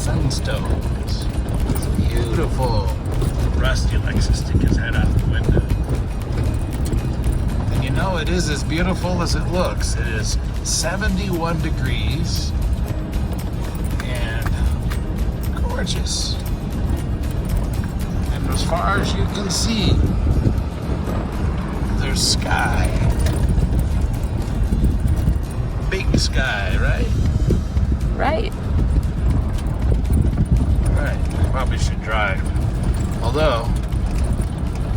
Sunstones. It's beautiful. Rusty likes to stick his head out the window. And you know, it is as beautiful as it looks. It is 71 degrees and gorgeous. And as far as you can see, there's sky. Big sky, right? Right. Right. Probably should drive. Although,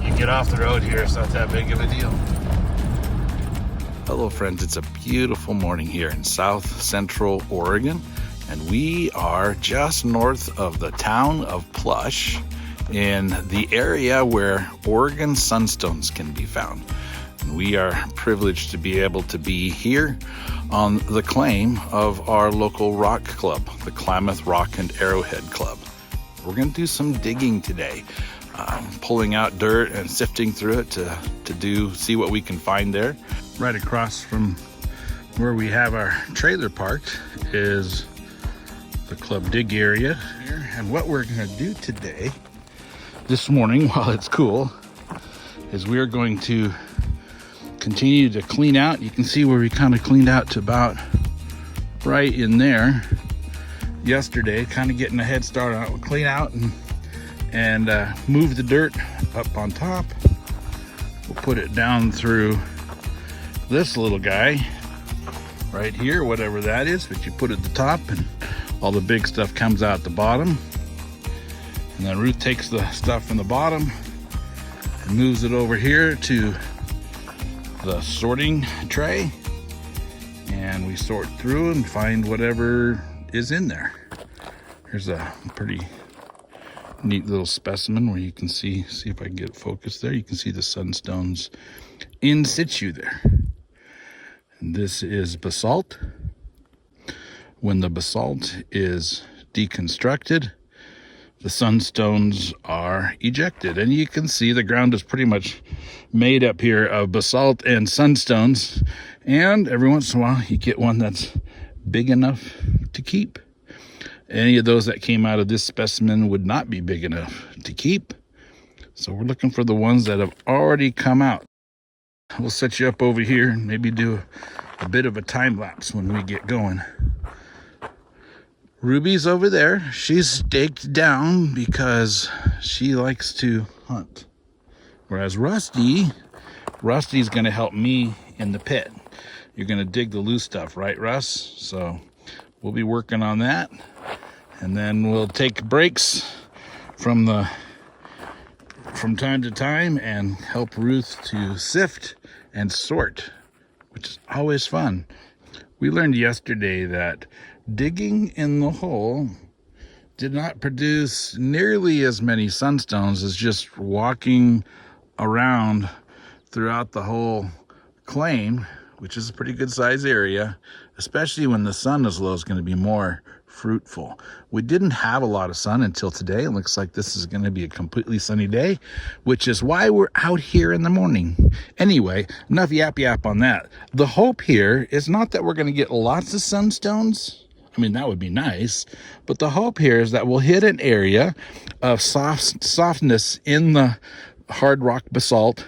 you get off the road here, it's not that big of a deal. Hello friends, it's a beautiful morning here in South Central Oregon, and we are just north of the town of Plush in the area where Oregon sunstones can be found. And we are privileged to be able to be here on the claim of our local rock club, the Klamath Rock and Arrowhead Club. We're going to do some digging today, pulling out dirt and sifting through it to see what we can find there. Right across from where we have our trailer parked is the club dig area here. And what we're going to do today, this morning while it's cool, is we're going to continue to clean out. You can see where we kind of cleaned out to about right in there yesterday, kind of getting a head start on it. We'll clean out and move the dirt up on top. We'll put it down through this little guy right here, whatever that is, but you put it at the top and all the big stuff comes out the bottom. And then Ruth takes the stuff from the bottom and moves it over here to the sorting tray, and we sort through and find whatever is in there. Here's a pretty neat little specimen where you can see if I can get it focused there. You can see the sunstones in situ there. And this is basalt. When the basalt is deconstructed, the sunstones are ejected, and you can see the ground is pretty much made up here of basalt and sunstones, and every once in a while you get one that's big enough to keep. Any of those that came out of this specimen would not be big enough to keep, so we're looking for the ones that have already come out. We'll set you up over here and maybe do a bit of a time lapse when we get going. Ruby's over there. She's staked down because she likes to hunt. Whereas Rusty's going to help me in the pit. You're going to dig the loose stuff, right, Russ? So we'll be working on that. And then we'll take breaks from time to time and help Ruth to sift and sort, which is always fun. We learned yesterday that digging in the hole did not produce nearly as many sunstones as just walking around throughout the whole claim, which is a pretty good size area, especially when the sun is low. Is going to be more fruitful. We didn't have a lot of sun until today. It looks like this is going to be a completely sunny day, which is why we're out here in the morning. Anyway, enough yap on that. The hope here is not that we're going to get lots of sunstones. I mean, that would be nice, but the hope here is that we'll hit an area of softness in the hard rock basalt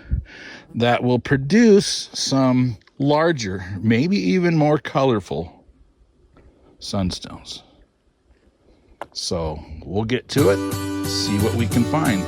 that will produce some larger, maybe even more colorful sunstones. So we'll get to it, see what we can find.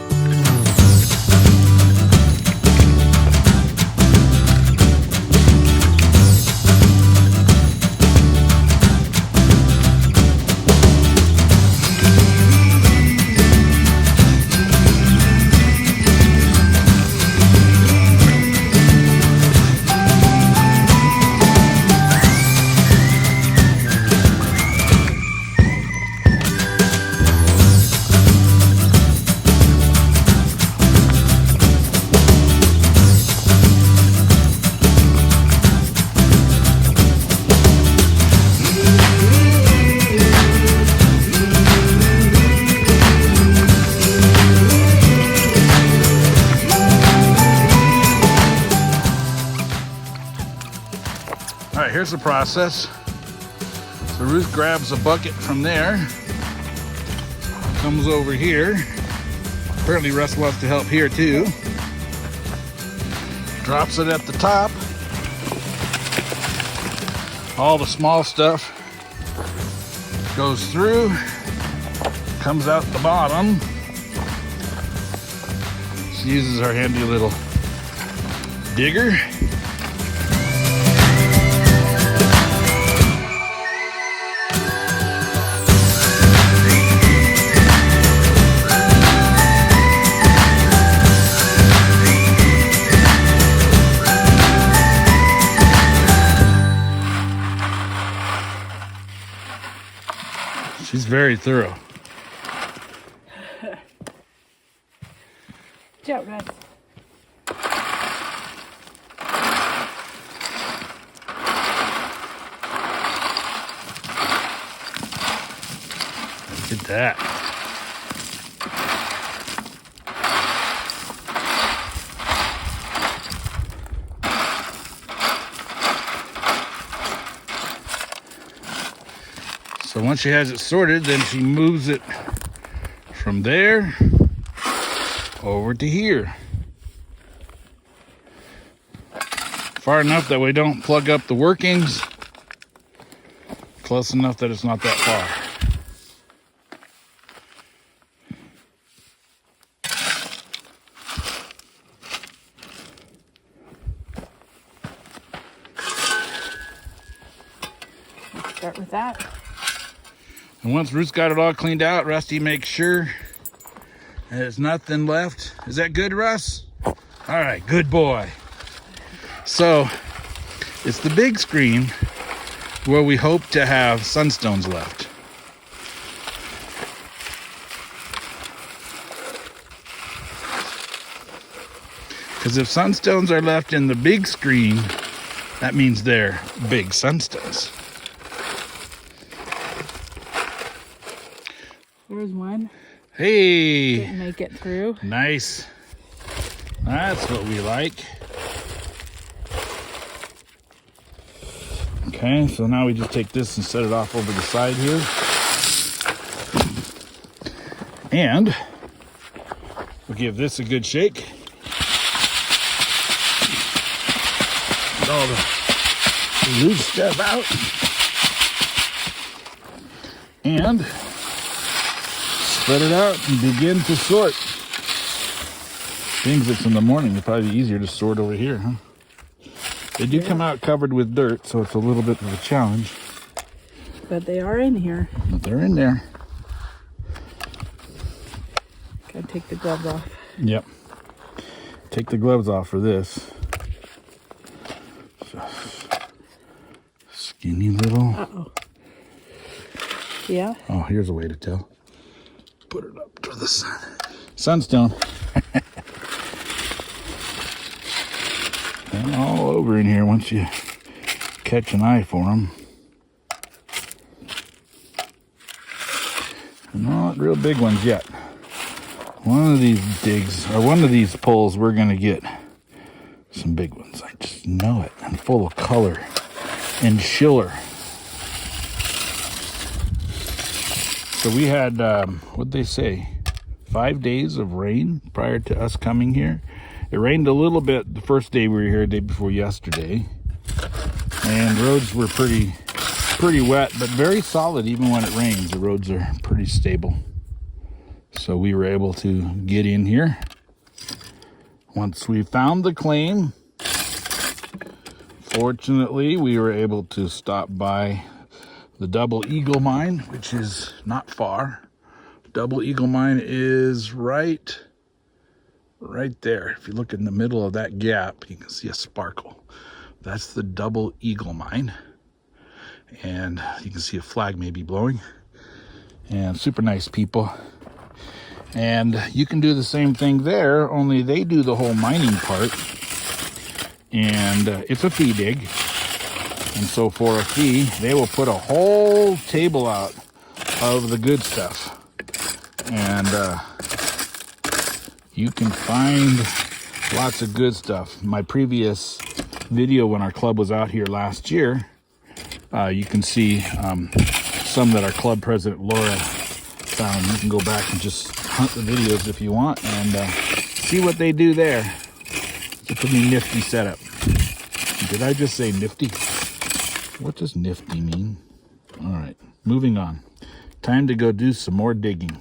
Here's the process. So Ruth grabs a bucket from there, Comes over here. Apparently Russ wants to help here too. Drops it at the top. All the small stuff goes through, comes out the bottom. She uses our handy little digger. She's very thorough. Good job, Russ. Look at that. So once she has it sorted, then she moves it from there over to here. Far enough that we don't plug up the workings. Close enough that it's not that far. Let's start with that. And once Ruth's got it all cleaned out, Rusty makes sure there's nothing left. Is that good, Russ? All right, good boy. So it's the big screen where we hope to have sunstones left. Because if sunstones are left in the big screen, that means they're big sunstones. There's one. Hey! Didn't make it through. Nice. That's what we like. Okay, so now we just take this and set it off over the side here. And we'll give this a good shake. Get all the loose stuff out. And spread it out and begin to sort. Things that's in the morning, it'd probably be easier to sort over here, huh? They do come out covered with dirt, so it's a little bit of a challenge. But they are in here. But they're in there. Gotta take the gloves off. Yep. Take the gloves off for this. Skinny little. Uh-oh. Yeah? Oh, here's a way to tell. Put it up to the sun. Sunstone. And all over in here once you catch an eye for them. Not real big ones yet. One of these digs, or one of these pulls, we're going to get some big ones. I just know it. And full of color and schiller. So we had, what'd they say, 5 days of rain prior to us coming here. It rained a little bit the first day we were here, the day before yesterday. And roads were pretty wet, but very solid even when it rains. The roads are pretty stable. So we were able to get in here. Once we found the claim, fortunately, we were able to stop by the Double Eagle Mine, which is not far. Double Eagle Mine is right there. If you look in the middle of that gap, you can see a sparkle. That's the Double Eagle Mine. And you can see a flag maybe blowing. And super nice people. And you can do the same thing there, only they do the whole mining part. And it's a fee dig. And so for a fee, they will put a whole table out of the good stuff. And you can find lots of good stuff. My previous video when our club was out here last year, you can see some that our club president Laura found. You can go back and just hunt the videos if you want and see what they do there. It's a pretty nifty setup. Did I just say nifty? What does nifty mean? All right, moving on. Time to go do some more digging.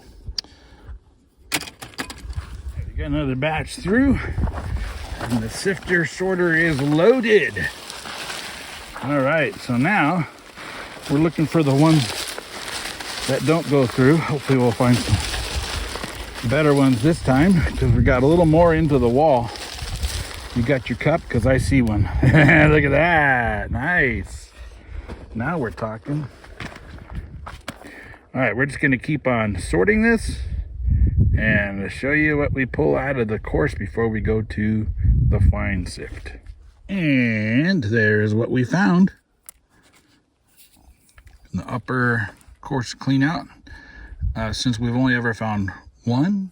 We got another batch through, and the sifter sorter is loaded. All right, so now we're looking for the ones that don't go through. Hopefully we'll find some better ones this time, because we got a little more into the wall. You got your cup? Because I see one. Look at that. Nice. Now we're talking. All right, we're just going to keep on sorting this and show you what we pull out of the course before we go to the fine sift. And there's what we found in the upper course clean out. Since we've only ever found one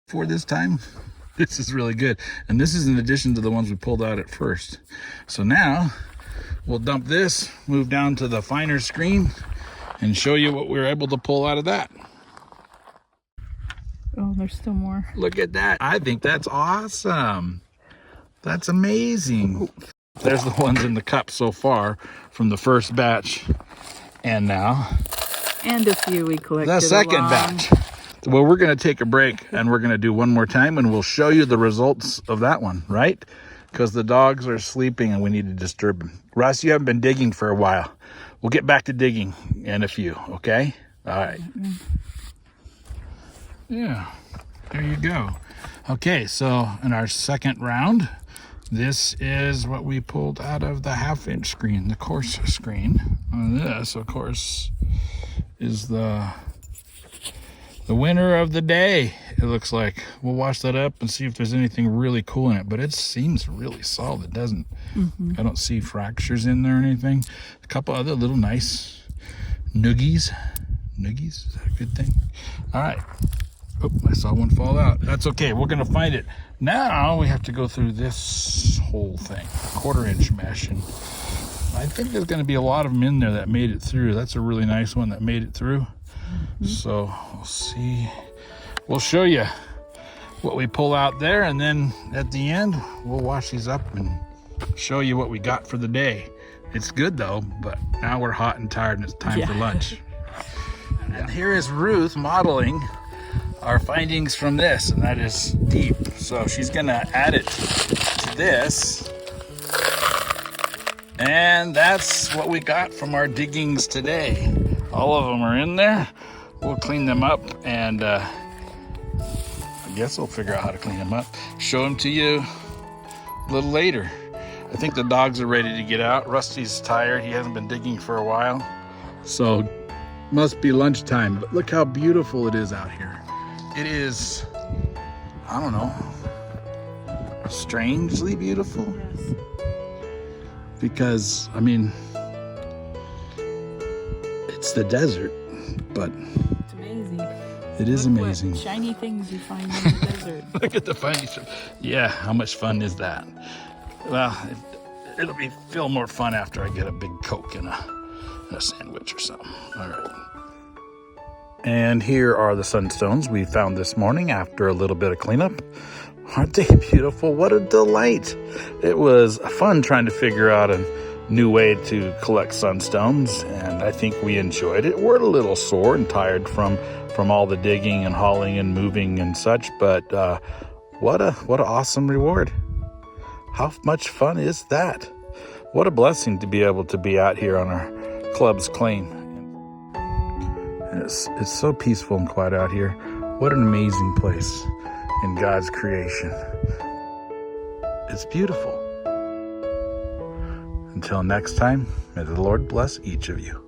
for this time, this is really good. And this is in addition to the ones we pulled out at first. So now we'll dump this, move down to the finer screen, and show you what we were able to pull out of that. Oh, there's still more. Look at that. I think that's awesome. That's amazing. There's the ones in the cup so far from the first batch. And now and a few we collected the second along. batch. Well, we're going to take a break and we're going to do one more time and we'll show you the results of that one, right? Because the dogs are sleeping and we need to disturb them. Russ, you haven't been digging for a while. We'll get back to digging in a few, okay? All right. Yeah, there you go. Okay, so in our second round, this is what we pulled out of the half-inch screen, the course screen. And this, of course, is the winner of the day, it looks like. We'll wash that up and see if there's anything really cool in it, but it seems really solid, doesn't I don't see fractures in there or anything. A couple other little nice noogies. Noogies, is that a good thing? All right. Oh, I saw one fall out. That's okay, we're gonna find it. Now we have to go through this whole thing, 1/4-inch mesh, and I think there's gonna be a lot of them in there that made it through. That's a really nice one that made it through. So we'll see. We'll show you what we pull out there, and then at the end we'll wash these up and show you what we got for the day. It's good though, but now we're hot and tired and it's time for lunch. And here is Ruth modeling our findings from this, and that is deep. So she's gonna add it to this, and that's what we got from our diggings today. All of them are in there. We'll clean them up, and I guess we'll figure out how to clean them up, show them to you a little later. I think the dogs are ready to get out. Rusty's tired. He hasn't been digging for a while, so must be lunchtime. But look how beautiful it is out here. It is, I don't know, strangely beautiful. Yes. Because, I mean, it's the desert, but It's amazing. it is Look amazing. What shiny things you find in the desert. Look at the funny stuff. Yeah, how much fun is that? Well, it'll feel more fun after I get a big Coke and a sandwich or something. All right. And here are the sunstones we found this morning after a little bit of cleanup. Aren't they beautiful? What a delight. It was fun trying to figure out a new way to collect sunstones, and I think we enjoyed it. We're a little sore and tired from all the digging and hauling and moving and such, but what an awesome reward. How much fun is that? What a blessing to be able to be out here on our club's claim. It's so peaceful and quiet out here. What an amazing place in God's creation. It's beautiful. Until next time, may the Lord bless each of you.